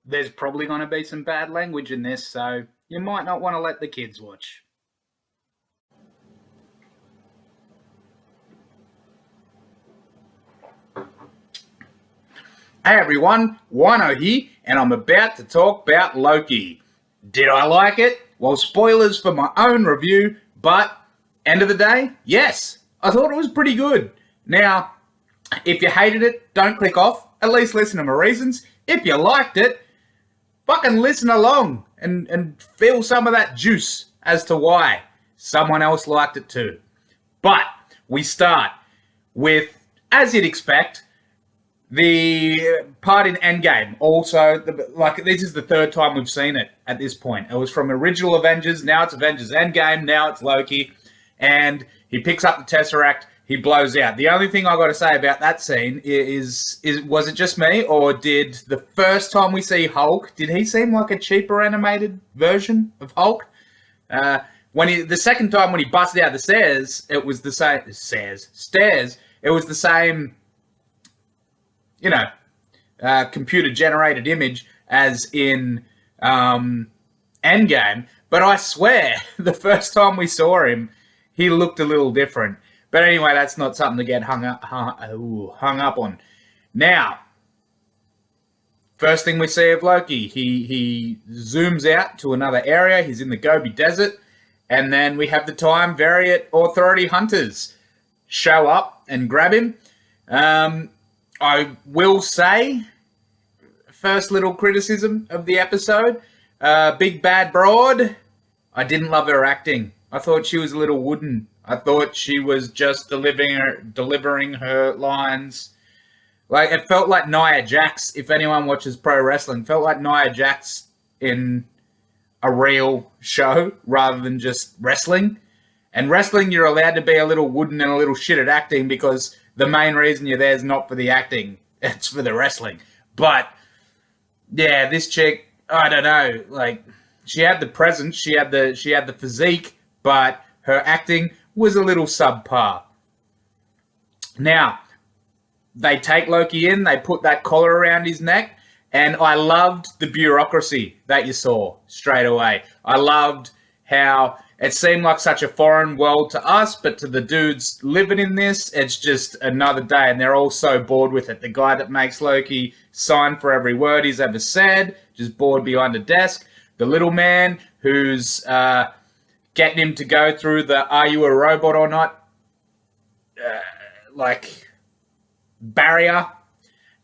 there's probably going to be some bad language in this, so you might not want to let the kids watch. Hey everyone, Wino here, and I'm about to talk about Loki. Did I like it? Well, spoilers for my own review, but end of the day, yes, I thought it was pretty good. Now, if you hated it, don't click off. At least listen to my reasons. If you liked it, fucking listen along and feel some of that juice as to why someone else liked it too. But we start with, as you'd expect, the part in Endgame. Also, this is the third time we've seen it at this point. It was from original Avengers, now it's Avengers Endgame, now it's Loki, and he picks up the Tesseract, he blows out. The only thing I got to say about that scene is was it just me, or did the first time we see Hulk, did he seem like a cheaper animated version of Hulk? The second time when he busted out the stairs, it was the same stairs. It was the same, computer generated image as in Endgame. But I swear, the first time we saw him, he looked a little different. But anyway, that's not something to get hung up on. Now, first thing we see of Loki, he zooms out to another area. He's in the Gobi Desert. And then we have the Time Variant Authority hunters show up and grab him. I will say, first little criticism of the episode, Big Bad Broad, I didn't love her acting. I thought she was a little wooden. I thought she was just delivering her lines. Like, it felt like Nia Jax, if anyone watches pro wrestling, felt like Nia Jax in a real show rather than just wrestling. And wrestling, you're allowed to be a little wooden and a little shit at acting because the main reason you're there is not for the acting, it's for the wrestling. But, yeah, this chick, I don't know, like, she had the presence, she had the physique, but her acting was a little subpar. Now, they take Loki in, they put that collar around his neck, and I loved the bureaucracy that you saw straight away. I loved how it seemed like such a foreign world to us, but to the dudes living in this, it's just another day, and they're all so bored with it. The guy that makes Loki sign for every word he's ever said, just bored behind a desk. The little man who's getting him to go through the "Are you a robot or not?" Barrier.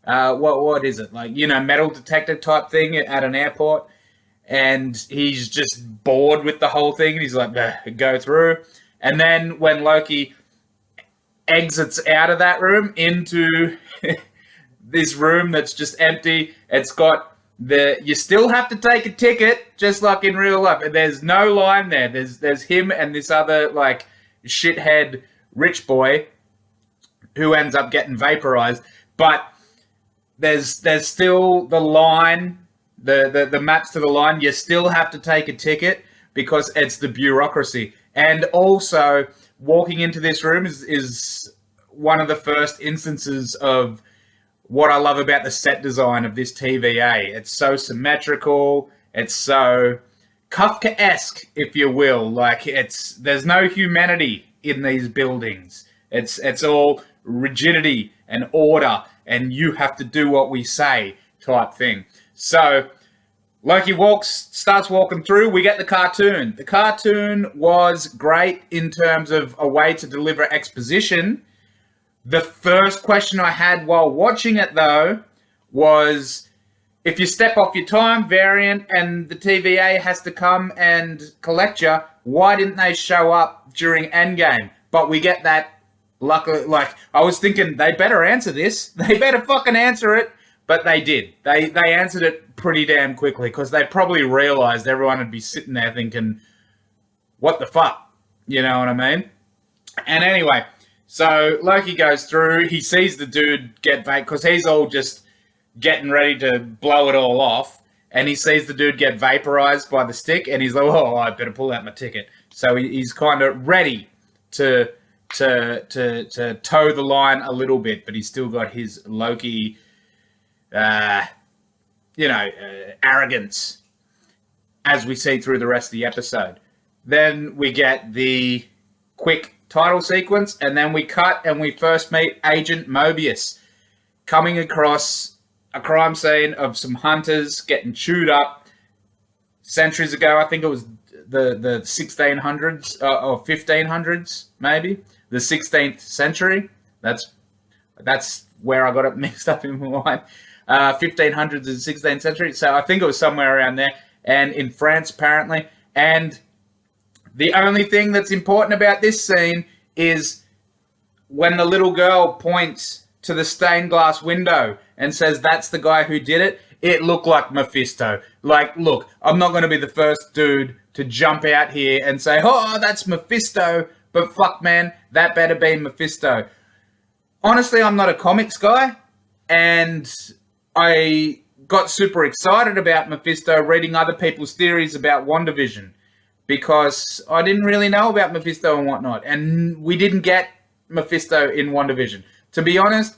What is it? Metal detector type thing at an airport. And he's just bored with the whole thing. And he's like, go through. And then when Loki exits out of that room into this room that's just empty, it's got you still have to take a ticket, just like in real life. And there's no line there. There's him and this other, shithead rich boy who ends up getting vaporized. But there's still the line, the maps to the line. You still have to take a ticket because it's the bureaucracy. And also, walking into this room is one of the first instances of what I love about the set design of this TVA. It's so symmetrical. It's so Kafkaesque, if you will. There's no humanity in these buildings. It's all rigidity and order, and you have to do what we say type thing. So Loki starts walking through. We get the cartoon. The cartoon was great in terms of a way to deliver exposition. The first question I had while watching it, though, was if you step off your time variant and the TVA has to come and collect you, why didn't they show up during Endgame? But we get that. Luckily, I was thinking they better answer this. They better fucking answer it. But they did. They answered it pretty damn quickly because they probably realized everyone would be sitting there thinking, what the fuck? You know what I mean? And anyway, so Loki goes through. He sees the dude get vaporized because he's all just getting ready to blow it all off. And he sees the dude get vaporized by the stick. And he's like, oh, I better pull out my ticket. So he's kind of ready to toe the line a little bit. But he's still got his Loki arrogance as we see through the rest of the episode. Then we get the quick title sequence, and then we cut and we first meet Agent Mobius coming across a crime scene of some hunters getting chewed up centuries ago. I think it was the 1600s or 1500s, maybe the 16th century. That's where I got it mixed up in my mind. 1500s and 16th century. So I think it was somewhere around there, and in France apparently. And the only thing that's important about this scene is when the little girl points to the stained glass window and says, "That's the guy who did it." It looked like Mephisto. Like, look, I'm not going to be the first dude to jump out here and say, "Oh, that's Mephisto," but fuck, man, that better be Mephisto. Honestly, I'm not a comics guy, and I got super excited about Mephisto reading other people's theories about WandaVision, because I didn't really know about Mephisto and whatnot, and we didn't get Mephisto in WandaVision. To be honest,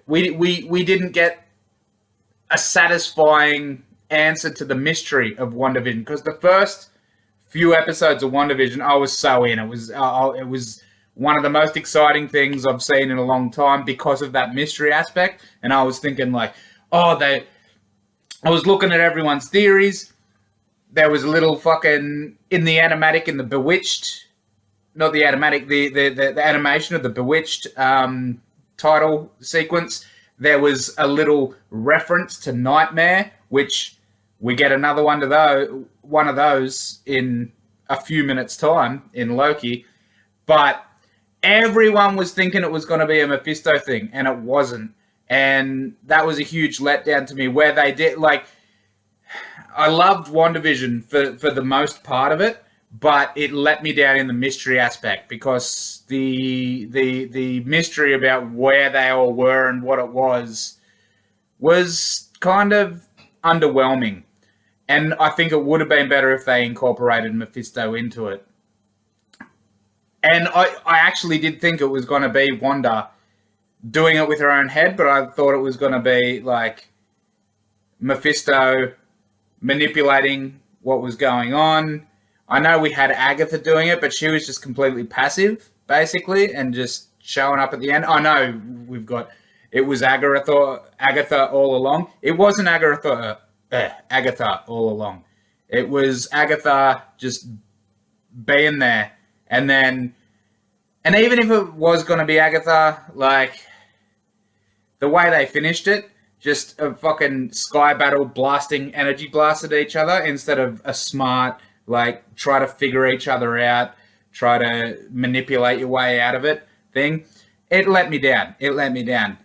we didn't get a satisfying answer to the mystery of WandaVision, because the first few episodes of WandaVision, I was so in. It was one of the most exciting things I've seen in a long time because of that mystery aspect, and I was thinking like, I was looking at everyone's theories. There was a little fucking, in the animatic, in the Bewitched, not the animatic, the animation of the Bewitched title sequence, there was a little reference to Nightmare, which we get another one of those in a few minutes' time in Loki. But everyone was thinking it was going to be a Mephisto thing, and it wasn't. And that was a huge letdown to me, where they did, like, I loved WandaVision for the most part of it, but it let me down in the mystery aspect, because the mystery about where they all were and what it was kind of underwhelming. And I think it would have been better if they incorporated Mephisto into it. And I actually did think it was going to be Wanda doing it with her own head, but I thought it was going to be like Mephisto manipulating what was going on. I know we had Agatha doing it, but she was just completely passive, basically, and just showing up at the end. I know it was Agatha all along. It wasn't Agatha all along. It was Agatha just being there. And even if it was going to be Agatha, like, the way they finished it, just a fucking sky battle blasting energy blasts at each other instead of a smart, like, try to figure each other out, try to manipulate your way out of it thing. It let me down.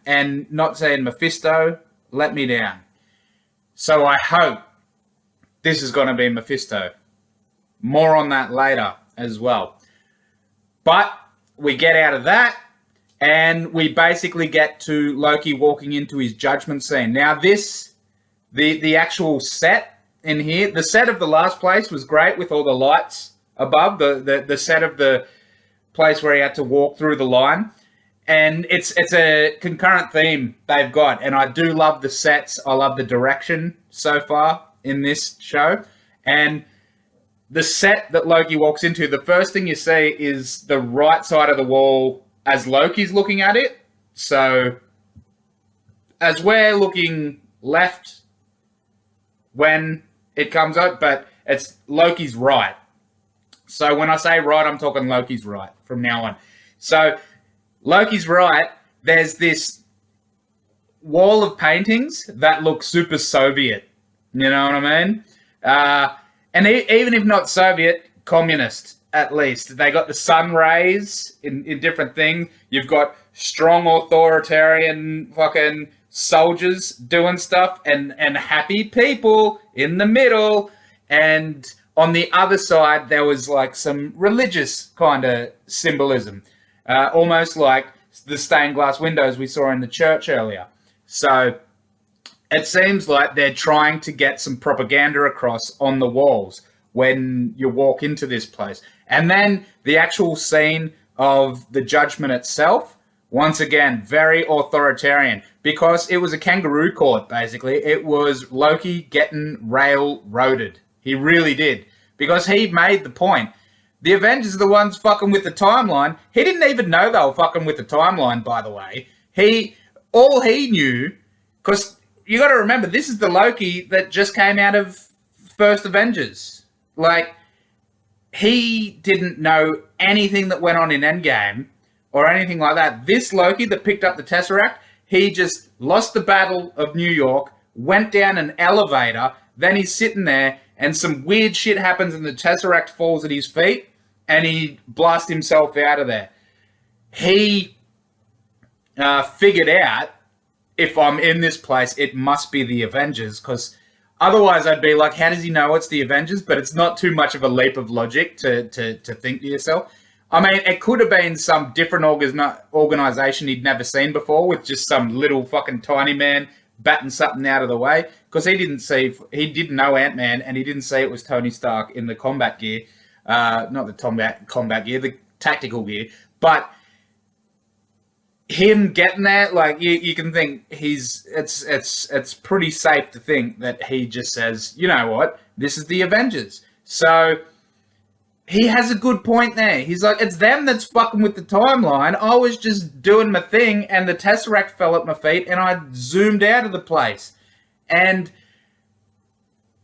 And not saying Mephisto let me down. So I hope this is going to be Mephisto. More on that later as well. But we get out of that, and we basically get to Loki walking into his judgment scene. Now the actual set in here, the set of the last place was great with all the lights above, the set of the place where he had to walk through the line. And it's a concurrent theme they've got, and I do love the sets. I love the direction so far in this show. And the set that Loki walks into, the first thing you see is the right side of the wall as Loki's looking at it. So as we're looking left when it comes up, but it's Loki's right. So when I say right, I'm talking Loki's right from now on. So Loki's right. There's this wall of paintings that look super Soviet. You know what I mean? And even if not Soviet, communist at least. They got the sun rays in different things. You've got strong authoritarian fucking soldiers doing stuff and happy people in the middle. And on the other side, there was like some religious kind of symbolism. Almost like the stained glass windows we saw in the church earlier. So it seems like they're trying to get some propaganda across on the walls when you walk into this place. And then the actual scene of the judgment itself Once again, very authoritarian, because it was a kangaroo court, basically. It was Loki getting railroaded. He really did. Because he made the point. The Avengers are the ones fucking with the timeline. He didn't even know they were fucking with the timeline, by the way. All he knew, because you got to remember, this is the Loki that just came out of first Avengers. Like, he didn't know anything that went on in Endgame or anything like that. This Loki that picked up the Tesseract, he just lost the Battle of New York, went down an elevator, then he's sitting there, and some weird shit happens and the Tesseract falls at his feet, and he blasts himself out of there. He figured out, if I'm in this place, it must be the Avengers, because otherwise I'd be like, how does he know it's the Avengers? But it's not too much of a leap of logic to think to yourself. I mean, it could have been some different organization he'd never seen before, with just some little fucking tiny man batting something out of the way, because he didn't know Ant-Man, and he didn't see it was Tony Stark in the combat gear, not the combat gear, the tactical gear. But him getting there, like, you can think it's pretty safe to think that he just says, you know what, this is the Avengers. So he has a good point there. He's like, it's them that's fucking with the timeline. I was just doing my thing, and the Tesseract fell at my feet, and I zoomed out of the place. And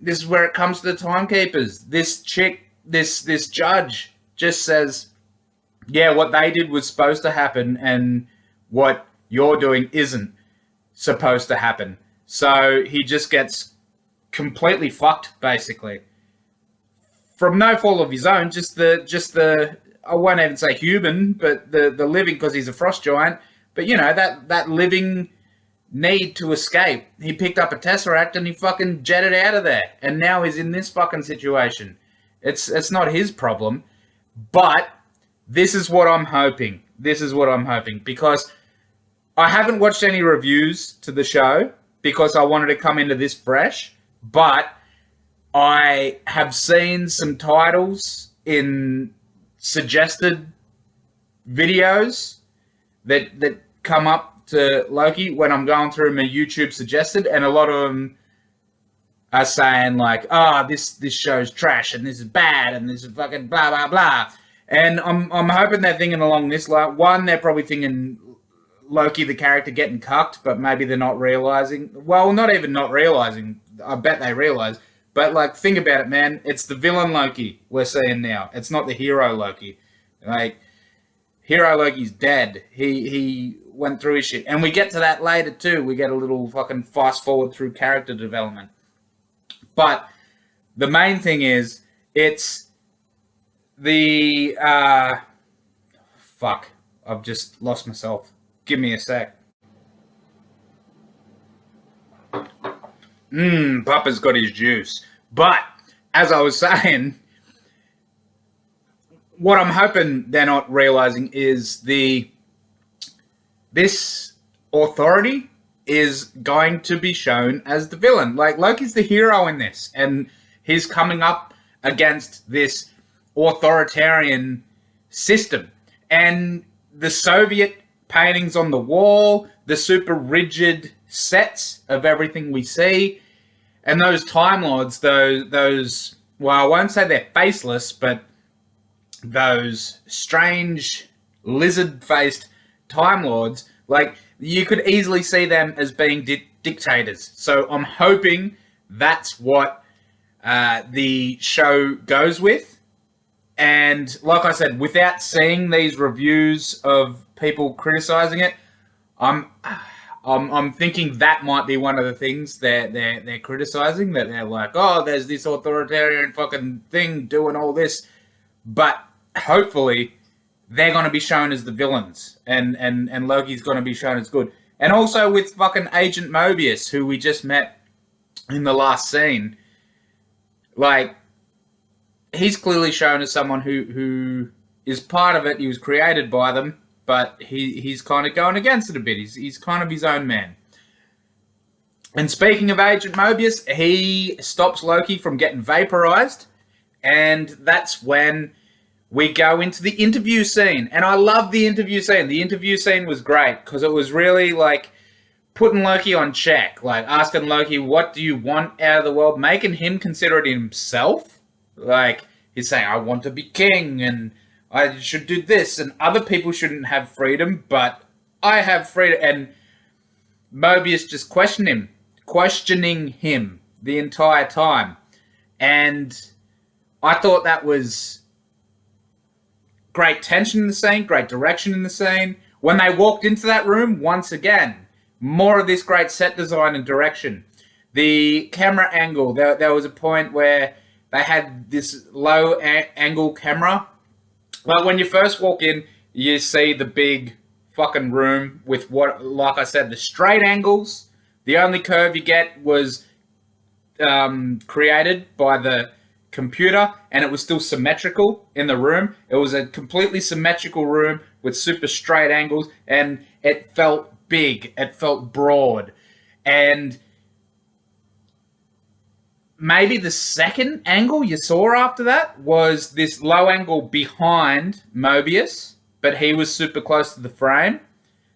this is where it comes to the timekeepers. This chick, this judge, just says, yeah, what they did was supposed to happen, and what you're doing isn't supposed to happen. So he just gets completely fucked, basically. From no fault of his own, just the I won't even say human, but the living, because he's a frost giant. But you know, that living need to escape. He picked up a Tesseract and he fucking jetted out of there, and now he's in this fucking situation. It's not his problem, but this is what I'm hoping. Because I haven't watched any reviews to the show because I wanted to come into this fresh, but I have seen some titles in suggested videos that come up to Loki when I'm going through my YouTube suggested, and a lot of them are saying like, this show's trash, and this is bad, and this is fucking blah, blah, blah. And I'm hoping they're thinking along this line. One, they're probably thinking Loki, the character, getting cucked, but maybe they're not realizing. Well, not even not realizing. I bet they realize. But, like, think about it, man. It's the villain Loki we're seeing now. It's not the hero Loki. Like, hero Loki's dead. He went through his shit. And we get to that later, too. We get a little fucking fast forward through character development. But the main thing is, it's the... fuck. I've just lost myself. Give me a sec. Papa's got his juice. But, as I was saying, what I'm hoping they're not realizing is this authority is going to be shown as the villain. Like, Loki's the hero in this, and he's coming up against this authoritarian system. And the Soviet paintings on the wall, the super rigid sets of everything we see, and those Time Lords, those well, I won't say they're faceless, but those strange lizard-faced Time Lords, like, you could easily see them as being dictators. So I'm hoping that's what the show goes with. And like I said, without seeing these reviews of people criticizing it, I'm thinking that might be one of the things they're criticizing, that they're like, oh, there's this authoritarian fucking thing doing all this. But hopefully they're going to be shown as the villains, and Loki's going to be shown as good. And also with fucking Agent Mobius, who we just met in the last scene, like, he's clearly shown as someone who is part of it. He was created by them, but he's kind of going against it a bit. He's kind of his own man. And speaking of Agent Mobius, he stops Loki from getting vaporized, and that's when we go into the interview scene. And I love the interview scene. The interview scene was great because it was really like putting Loki on check, like asking Loki, what do you want out of the world? Making him consider it himself. Like, he's saying, I want to be king and I should do this and other people shouldn't have freedom, but I have freedom. And Mobius just questioning him the entire time. And I thought that was great tension in the scene, great direction in the scene. When they walked into that room, once again, more of this great set design and direction. The camera angle, there was a point where they had this low angle camera. Like when you first walk in, you see the big fucking room with what, like I said, the straight angles. The only curve you get was created by the computer, and it was still symmetrical in the room. It was a completely symmetrical room with super straight angles, and it felt big, it felt broad. And maybe the second angle you saw after that was this low angle behind Mobius, but he was super close to the frame.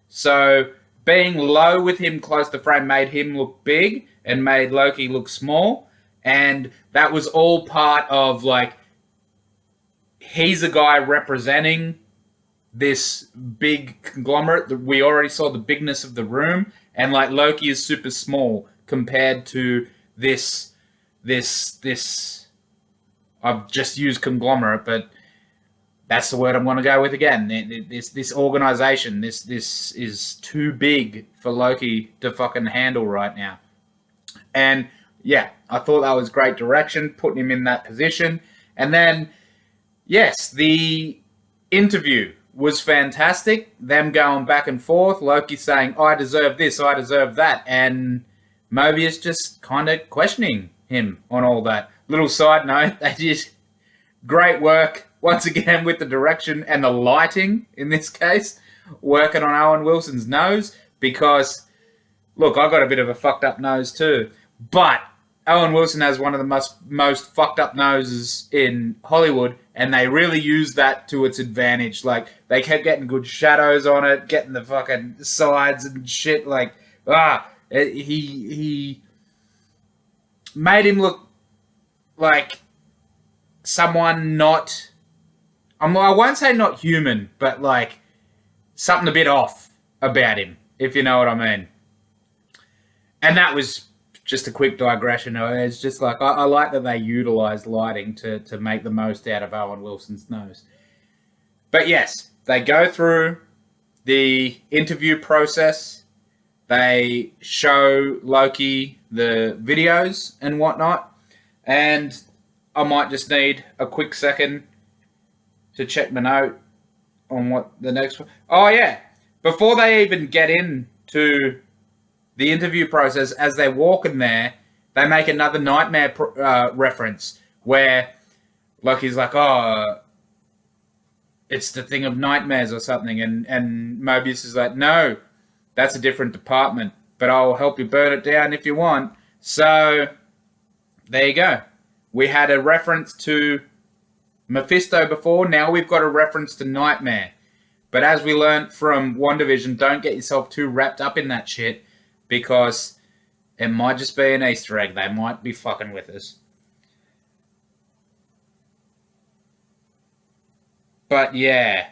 So being low with him close to the frame made him look big and made Loki look small. And that was all part of, like, he's a guy representing this big conglomerate. We already saw the bigness of the room, and like Loki is super small compared to this I've just used conglomerate, but that's the word I'm going to go with again. This organization, this is too big for Loki to fucking handle right now. And yeah, I thought that was great direction, putting him in that position. And then, yes, the interview was fantastic. Them going back and forth, Loki saying, I deserve this, I deserve that. And Mobius just kind of questioning him on all that. Little side note, they did great work, once again, with the direction and the lighting, in this case, working on Owen Wilson's nose. Because, look, I've got a bit of a fucked up nose too. But Owen Wilson has one of the most fucked up noses in Hollywood, and they really used that to its advantage. Like, they kept getting good shadows on it, getting the fucking sides and shit. Like, he made him look like someone not, I won't say not human, but like something a bit off about him, if you know what I mean. And that was just a quick digression. It's just like, I like that they utilised lighting to make the most out of Owen Wilson's nose. But yes, they go through the interview process. They show Loki the videos and whatnot. And I might just need a quick second to check my note on what the next one. Oh, yeah. Before they even get into the interview process, as they're walking there, they make another nightmare reference where Loki's like, oh, it's the thing of nightmares or something. And Mobius is like, no, that's a different department, but I'll help you burn it down if you want. So there you go. We had a reference to Mephisto before. Now we've got a reference to Nightmare. But as we learned from WandaVision, don't get yourself too wrapped up in that shit, because it might just be an Easter egg. They might be fucking with us. But yeah.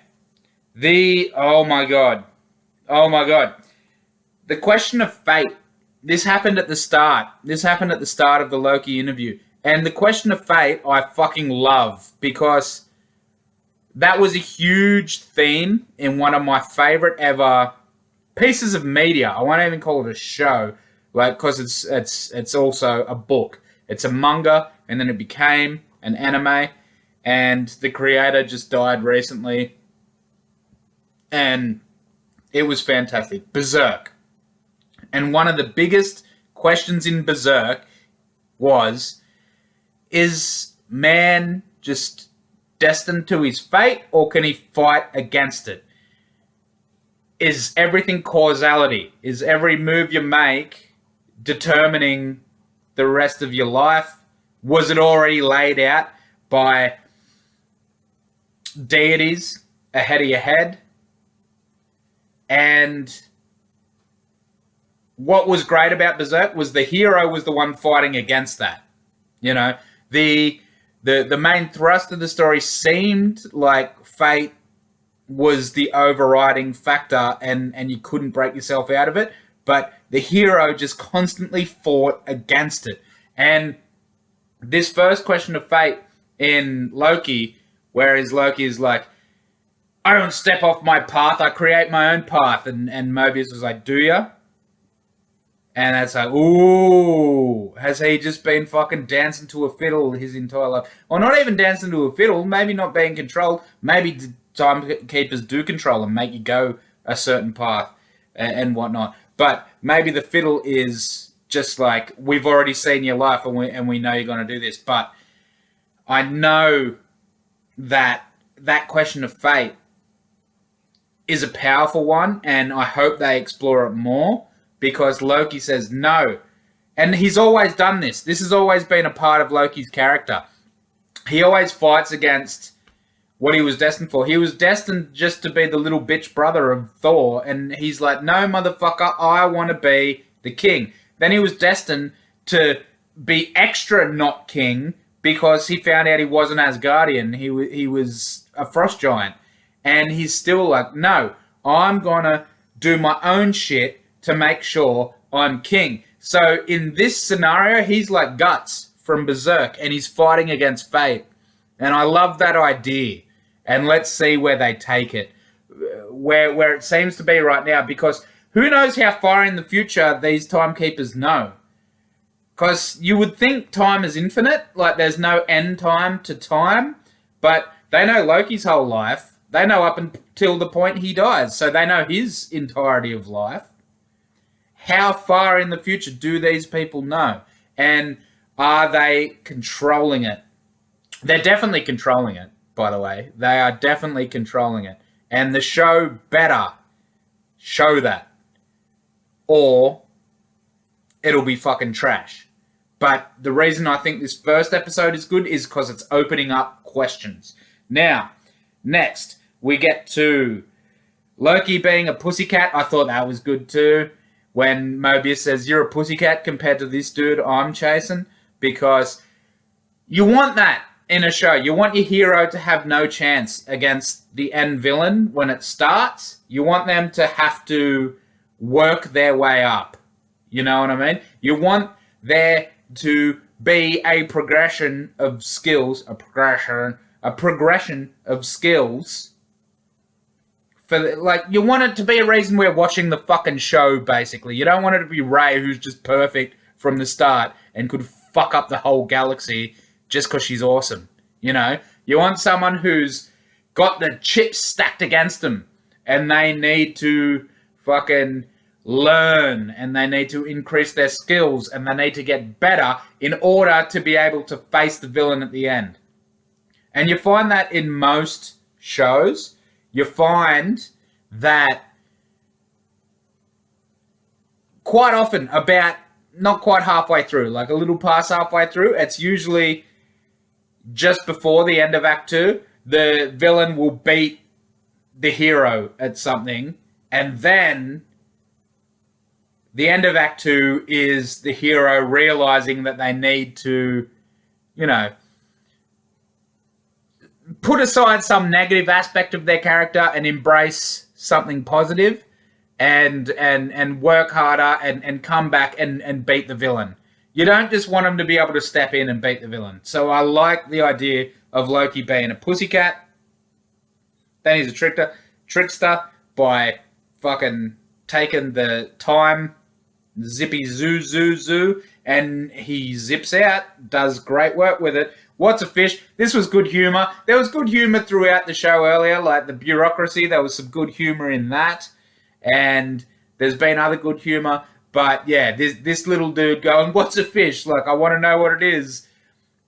Oh my god. The question of fate. This happened at the start. This happened at the start of the Loki interview. And the question of fate, I fucking love, because that was a huge theme in one of my favorite ever pieces of media. I won't even call it a show, like, because it's also a book. It's a manga, and then it became an anime, and the creator just died recently, and it was fantastic. Berserk. And one of the biggest questions in Berserk was, is man just destined to his fate, or can he fight against it? Is everything causality? Is every move you make determining the rest of your life? Was it already laid out by deities ahead of your head. And what was great about Berserk was the hero was the one fighting against that. You know, the main thrust of the story seemed like fate was the overriding factor, and you couldn't break yourself out of it. But the hero just constantly fought against it. And this first question of fate in Loki, whereas Loki is like, I don't step off my path, I create my own path. And Mobius was like, do ya? And that's like, ooh, has he just been fucking dancing to a fiddle his entire life? Or not even dancing to a fiddle, maybe not being controlled. Maybe timekeepers do control and make you go a certain path and whatnot. But maybe the fiddle is just like, we've already seen your life and we know you're going to do this. But I know that question of fate is a powerful one, and I hope they explore it more. Because Loki says no. And he's always done this. This has always been a part of Loki's character. He always fights against what he was destined for. He was destined just to be the little bitch brother of Thor. And he's like, no, motherfucker, I want to be the king. Then he was destined to be extra not king because he found out he wasn't Asgardian. He was a frost giant. And he's still like, no, I'm going to do my own shit to make sure I'm king. So in this scenario, he's like Guts from Berserk, and he's fighting against fate. And I love that idea. And let's see where they take it. Where it seems to be right now, because who knows how far in the future these timekeepers know. Because you would think time is infinite, like there's no end time to time, but they know Loki's whole life. They know up until the point he dies, so they know his entirety of life. How far in the future do these people know? And are they controlling it? They're definitely controlling it, by the way. They are definitely controlling it. And the show better show that. Or it'll be fucking trash. But the reason I think this first episode is good is because it's opening up questions. Now, next, we get to Loki being a pussycat. I thought that was good too. When Mobius says, you're a pussycat compared to this dude I'm chasing. Because you want that in a show. You want your hero to have no chance against the end villain when it starts. You want them to have to work their way up. You know what I mean? You want there to be a progression of skills. A progression of skills. Like, you want it to be a reason we're watching the fucking show, basically. You don't want it to be Rey, who's just perfect from the start and could fuck up the whole galaxy just because she's awesome. You know? You want someone who's got the chips stacked against them and they need to fucking learn and they need to increase their skills and they need to get better in order to be able to face the villain at the end. And you find that in most shows. You find that quite often, about not quite halfway through, like a little past halfway through, it's usually just before the end of Act 2, the villain will beat the hero at something, and then the end of Act 2 is the hero realizing that they need to, you know, put aside some negative aspect of their character and embrace something positive and work harder and come back and beat the villain. You don't just want them to be able to step in and beat the villain. So I like the idea of Loki being a pussycat. Then he's a trickster by fucking taking the time, zippy zoo, and he zips out, does great work with it. What's a fish? This was good humor. There was good humor throughout the show earlier, like the bureaucracy. There was some good humor in that. And there's been other good humor. But yeah, this little dude going, what's a fish? Like, I want to know what it is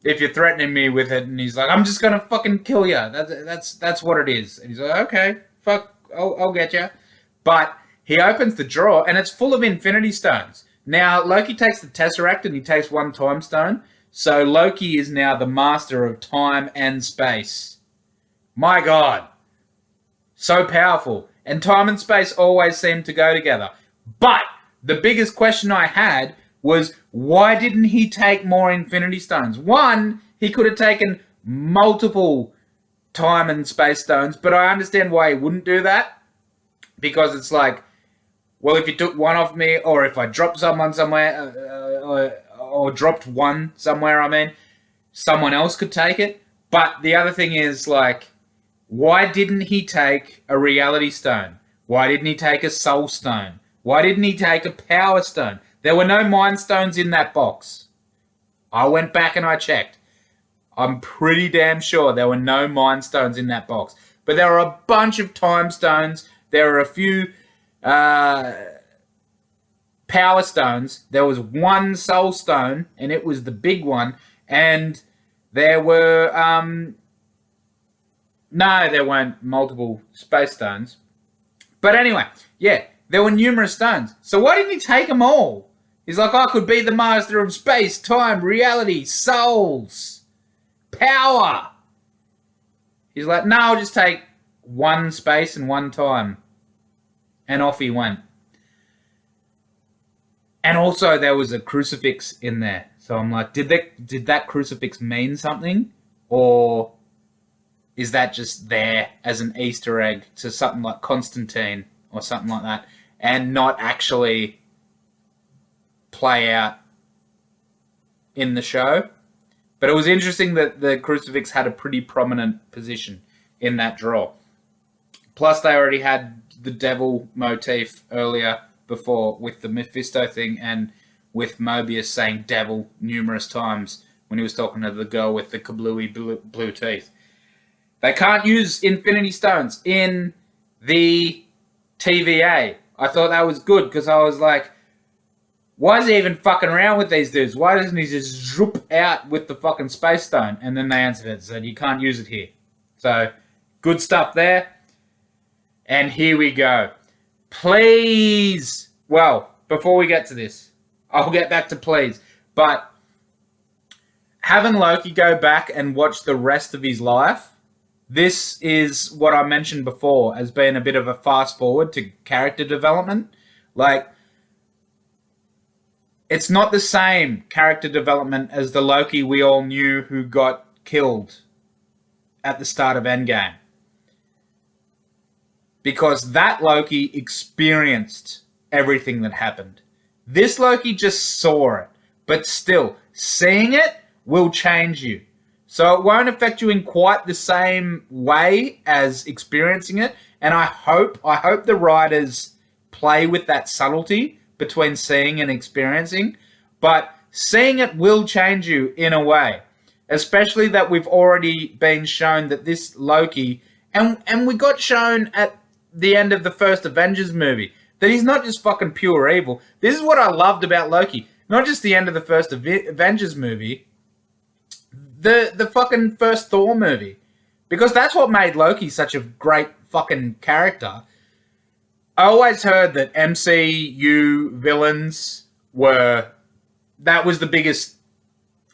if you're threatening me with it. And he's like, I'm just going to fucking kill you. That's what it is. And he's like, okay, fuck, I'll get you. But he opens the drawer and it's full of Infinity Stones. Now, Loki takes the Tesseract and he takes one Time Stone. So Loki is now the master of time and space. My God. So powerful. And time and space always seem to go together. But the biggest question I had was, why didn't he take more Infinity Stones? One, he could have taken multiple time and space stones, but I understand why he wouldn't do that. Because it's like, well, if you took one off me, or if I dropped someone somewhere, or dropped one somewhere, someone else could take it. But the other thing is, like, why didn't he take a reality stone? Why didn't he take a soul stone? Why didn't he take a power stone? There were no mind stones in that box. I went back and I checked. I'm pretty damn sure there were no mind stones in that box. But there are a bunch of time stones. There are a few power stones. There was one soul stone, and it was the big one. And there were... no, there weren't multiple space stones. But anyway, yeah, there were numerous stones. So why didn't he take them all? He's like, I could be the master of space, time, reality, souls, power. He's like, no, I'll just take one space and one time. And off he went. And also there was a crucifix in there. So I'm like, did that crucifix mean something? Or is that just there as an Easter egg to something like Constantine or something like that, and not actually play out in the show? But it was interesting that the crucifix had a pretty prominent position in that draw. Plus, they already had the devil motif earlier before with the Mephisto thing, and with Mobius saying devil numerous times when he was talking to the girl with the kablooey blue teeth. They can't use Infinity Stones in the TVA. I thought that was good because I was like, why is he even fucking around with these dudes? Why doesn't he just zoop out with the fucking Space Stone? And then they answered it, said you can't use it here. So, good stuff there. And here we go. Please. Well, before we get to this, I'll get back to please. But having Loki go back and watch the rest of his life, this is what I mentioned before as being a bit of a fast forward to character development. Like, it's not the same character development as the Loki we all knew who got killed at the start of Endgame. Because that Loki experienced everything that happened. This Loki just saw it. But still, seeing it will change you. So it won't affect you in quite the same way as experiencing it. And I hope the writers play with that subtlety between seeing and experiencing. But seeing it will change you in a way. Especially that we've already been shown that this Loki, and we got shown at the end of the first Avengers movie, that he's not just fucking pure evil. This is what I loved about Loki. Not just the end of the first Avengers movie, the fucking first Thor movie. Because that's what made Loki such a great fucking character. I always heard that MCU villains that was the biggest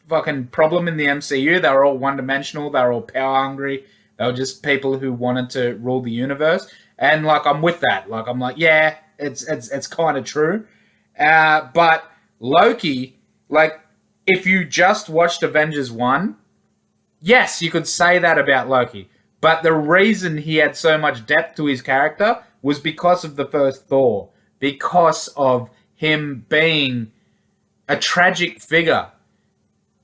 fucking problem in the MCU. They were all one-dimensional. They were all power-hungry. They were just people who wanted to rule the universe. And, like, I'm with that. Like, I'm like, yeah, it's kind of true. But Loki, like, if you just watched Avengers 1, yes, you could say that about Loki. But the reason he had so much depth to his character was because of the first Thor. Because of him being a tragic figure.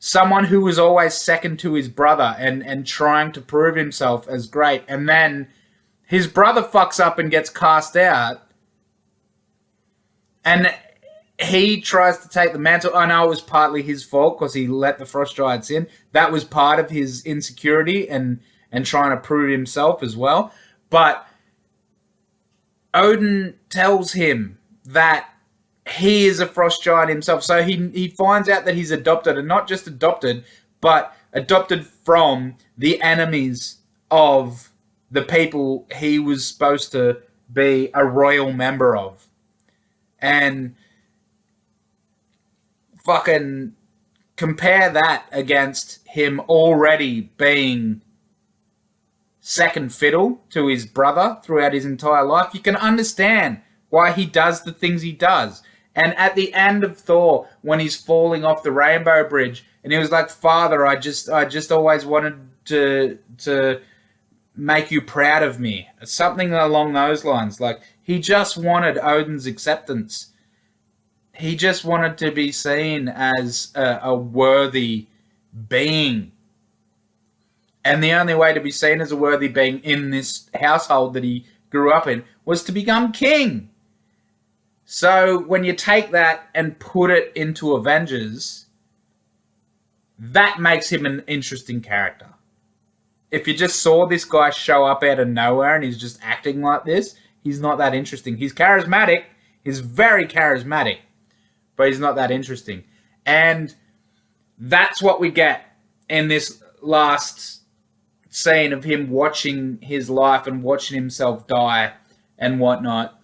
Someone who was always second to his brother and trying to prove himself as great. And then his brother fucks up and gets cast out. And he tries to take the mantle. I know it was partly his fault because he let the Frost Giants in. That was part of his insecurity and trying to prove himself as well. But Odin tells him that he is a Frost Giant himself. So he finds out that he's adopted, and not just adopted, but adopted from the enemies of the people he was supposed to be a royal member of. And fucking compare that against him already being second fiddle to his brother throughout his entire life, you can understand why he does the things he does. And at the end of Thor, when he's falling off the Rainbow Bridge, and he was like, "Father, I just always wanted to make you proud of me," something along those lines. Like, he just wanted Odin's acceptance. He just wanted to be seen as a worthy being. And the only way to be seen as a worthy being in this household that he grew up in was to become king. So when you take that and put it into Avengers, that makes him an interesting character. If you just saw this guy show up out of nowhere and he's just acting like this, he's not that interesting. He's charismatic. He's very charismatic. But he's not that interesting. And that's what we get in this last scene of him watching his life and watching himself die and whatnot.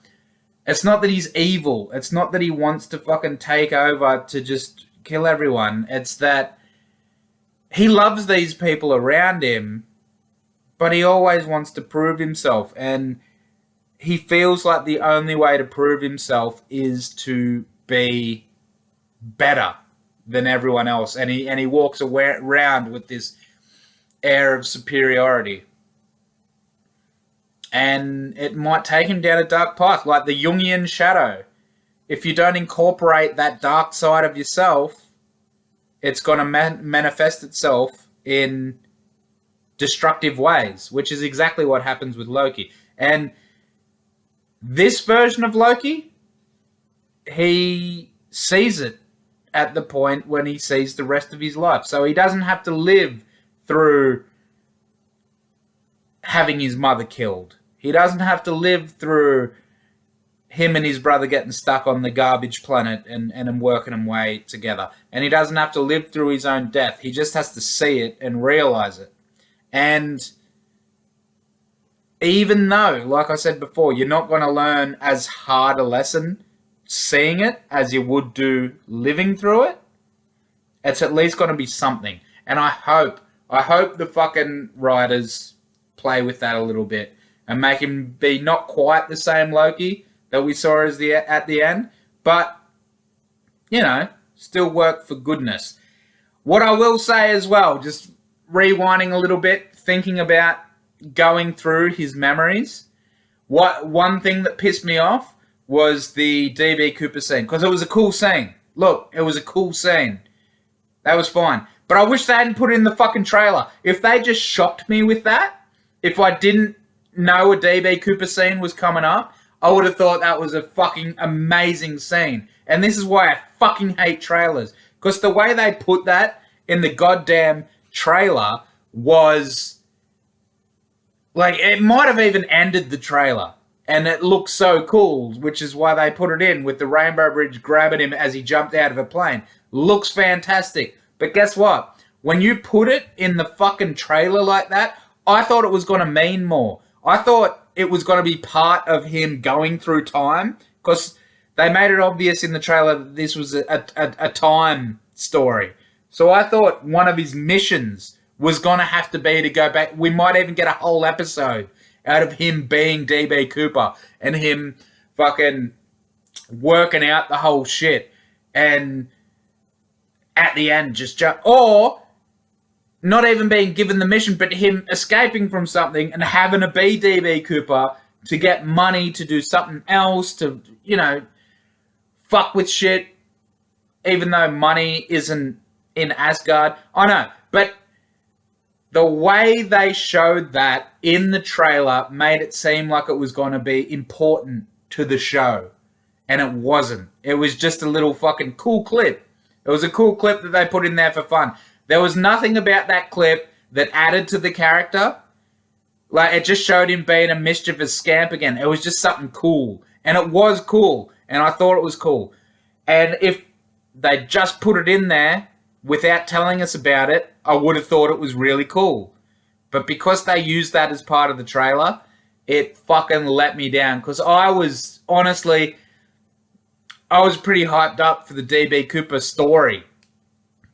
It's not that he's evil. It's not that he wants to fucking take over to just kill everyone. It's that he loves these people around him, but he always wants to prove himself. And he feels like the only way to prove himself is to be better than everyone else. And he walks around with this air of superiority. And it might take him down a dark path, like the Jungian shadow. If you don't incorporate that dark side of yourself, it's going to manifest itself in destructive ways, which is exactly what happens with Loki. And this version of Loki, he sees it at the point when he sees the rest of his life. So he doesn't have to live through having his mother killed. He doesn't have to live through him and his brother getting stuck on the garbage planet and working them way together. And he doesn't have to live through his own death. He just has to see it and realize it. And even though, like I said before, you're not going to learn as hard a lesson seeing it as you would do living through it, it's at least going to be something. And I hope the fucking writers play with that a little bit and make him be not quite the same Loki that we saw at the end, but, you know, still work for goodness. What I will say as well, just rewinding a little bit, thinking about going through his memories, one thing that pissed me off was the DB Cooper scene, because it was a cool scene. Look, it was a cool scene. That was fine. But I wish they hadn't put it in the fucking trailer. If they just shocked me with that, if I didn't know a DB Cooper scene was coming up, I would have thought that was a fucking amazing scene. And this is why I fucking hate trailers. Because the way they put that in the goddamn trailer was... like, it might have even ended the trailer. And it looked so cool, which is why they put it in with the Rainbow Bridge grabbing him as he jumped out of a plane. Looks fantastic. But guess what? When you put it in the fucking trailer like that, I thought it was going to mean more. I thought it was going to be part of him going through time, because they made it obvious in the trailer that this was a time story. So I thought one of his missions was going to have to be to go back. We might even get a whole episode out of him being DB Cooper and him fucking working out the whole shit. And at the end, just jump. Or not even being given the mission, but him escaping from something and having to be DB Cooper to get money to do something else, to, you know, fuck with shit, even though money isn't in Asgard. I know, but the way they showed that in the trailer made it seem like it was going to be important to the show. And it wasn't. It was just a little fucking cool clip. It was a cool clip that they put in there for fun. There was nothing about that clip that added to the character. Like, it just showed him being a mischievous scamp again. It was just something cool. And it was cool. And I thought it was cool. And if they just put it in there without telling us about it, I would have thought it was really cool. But because they used that as part of the trailer, it fucking let me down. Because I was, honestly, I was pretty hyped up for the DB Cooper story.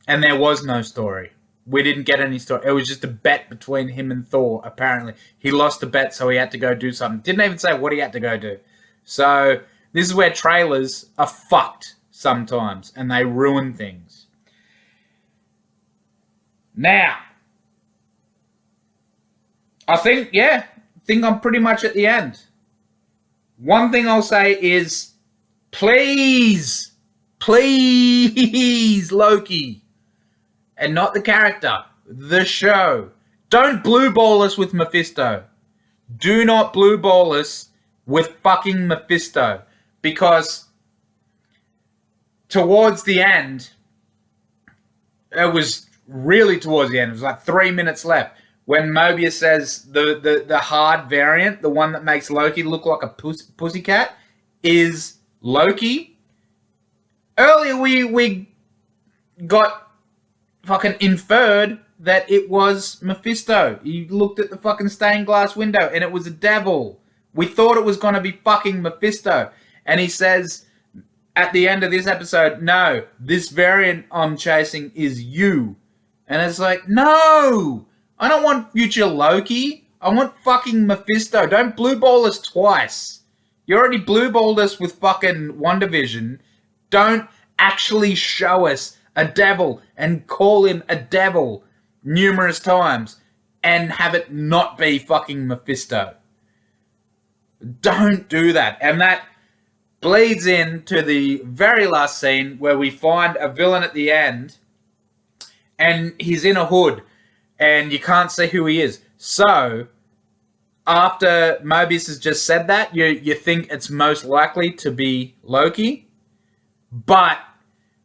And there was no story. We didn't get any story. It was just a bet between him and Thor, apparently. He lost the bet, so he had to go do something. Didn't even say what he had to go do. So this is where trailers are fucked sometimes, and they ruin things. Now, I think I'm pretty much at the end. One thing I'll say is, please, Loki, and not the character, the show. Don't Blueball us with Mephisto. Do not Blueball us with fucking Mephisto. Because towards the end, it was really towards the end, it was like 3 minutes left, when Mobius says the hard variant, the one that makes Loki look like a pussycat, is Loki. Earlier we got fucking inferred that it was Mephisto. He looked at the fucking stained glass window and it was a devil. We thought it was going to be fucking Mephisto. And he says at the end of this episode, no, this variant I'm chasing is you. And it's like, no, I don't want future Loki. I want fucking Mephisto. Don't Blueball us twice. You already Blueballed us with fucking WandaVision. Don't actually show us a devil and call him a devil numerous times and have it not be fucking Mephisto. Don't do that. And that bleeds into the very last scene where we find a villain at the end and he's in a hood and you can't see who he is. So, after Mobius has just said that, you think it's most likely to be Loki. But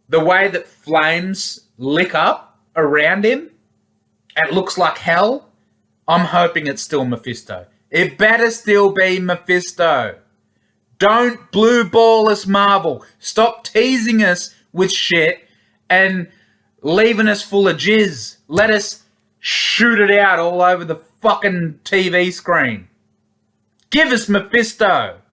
the way that flames lick up around him, it looks like hell. I'm hoping it's still Mephisto. It better still be Mephisto. Don't Blueball us, Marvel. Stop teasing us with shit and leaving us full of jizz. Let us shoot it out all over the fucking TV screen. Give us Mephisto.